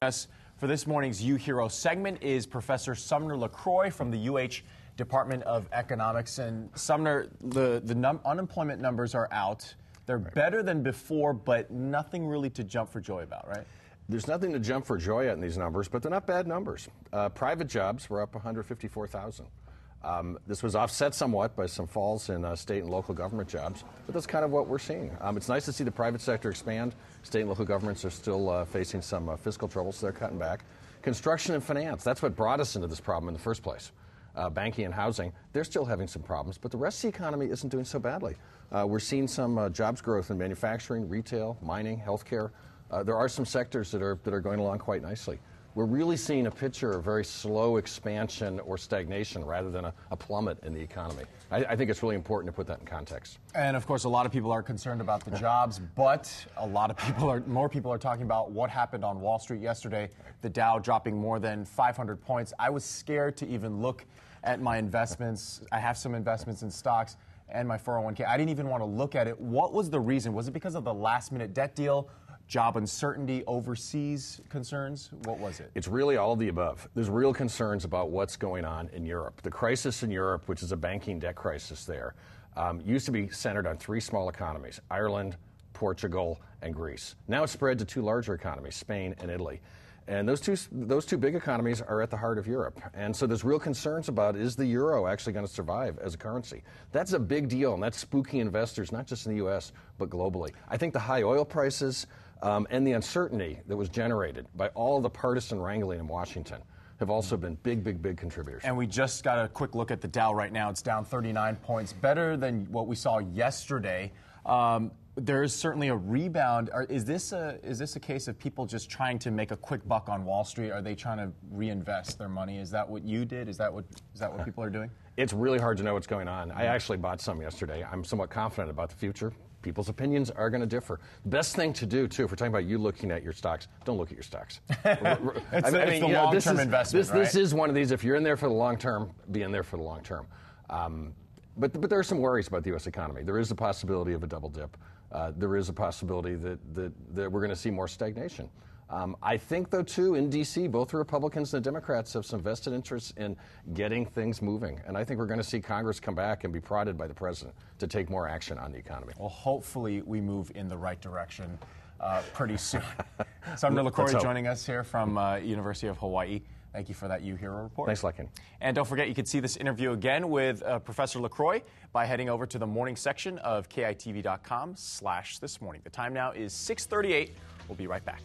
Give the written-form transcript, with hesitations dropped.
Us for this morning's UHERO segment is Professor Sumner LaCroix from the UH Department of Economics. And Sumner, the unemployment numbers are out. They're better than before, but nothing really to jump for joy about, right? There's nothing to jump for joy at in these numbers, but they're not bad numbers. Private jobs were up 154,000. This was offset somewhat by some falls in state and local government jobs, but that's kind of what we're seeing. It's nice to see the private sector expand. State and local governments are still facing some fiscal troubles, so they're cutting back. Construction and finance, that's what brought us into this problem in the first place. Banking and housing, they're still having some problems, but the rest of the economy isn't doing so badly. We're seeing some jobs growth in manufacturing, retail, mining, healthcare. There are some sectors that are going along quite nicely. We're really seeing a picture of very slow expansion or stagnation rather than a plummet in the economy. I think it's really important to put that in context. And of course, a lot of people are concerned about the jobs, but more people are talking about what happened on Wall Street yesterday. The Dow dropping more than 500 points. I was scared to even look at my investments. I have some investments in stocks and my 401k. I didn't even want to look at it. What was the reason? Was it because of the last-minute debt deal? Job uncertainty, overseas concerns? What was it? It's really all of the above. There's real concerns about what's going on in Europe. The crisis in Europe, which is a banking debt crisis there, used to be centered on three small economies, Ireland, Portugal, and Greece. Now it's spread to two larger economies, Spain and Italy. And those two big economies are at the heart of Europe. And so there's real concerns about, is the euro actually going to survive as a currency? That's a big deal, and that's spooking investors, not just in the U.S., but globally. I think the high oil prices and the uncertainty that was generated by all of the partisan wrangling in Washington have also been big contributors. And we just got a quick look at the Dow right now. It's down 39 points, better than what we saw yesterday. There is certainly a rebound. Is this a case of people just trying to make a quick buck on Wall Street? Are they trying to reinvest their money? Is that what you did? Is that what people are doing? It's really hard to know what's going on. I actually bought some yesterday. I'm somewhat confident about the future. People's opinions are going to differ. Best thing to do, too, if we're talking about you looking at your stocks, don't look at your stocks. It's the long-term investment, right? This is one of these. If you're in there for the long term, be in there for the long term. But there are some worries about the U.S. economy. There is a possibility of a double dip. There is a possibility that we're going to see more stagnation. I think, though, too, in D.C., both the Republicans and the Democrats have some vested interests in getting things moving. And I think we're going to see Congress come back and be prodded by the president to take more action on the economy. Well, hopefully we move in the right direction pretty soon. Sumner LaCroix joining us here from University of Hawaii. Thank you for that UHERO report. Thanks, Ken. And don't forget, you can see this interview again with Professor LaCroix by heading over to the morning section of KITV.com/thismorning. The time now is 6:38. We'll be right back.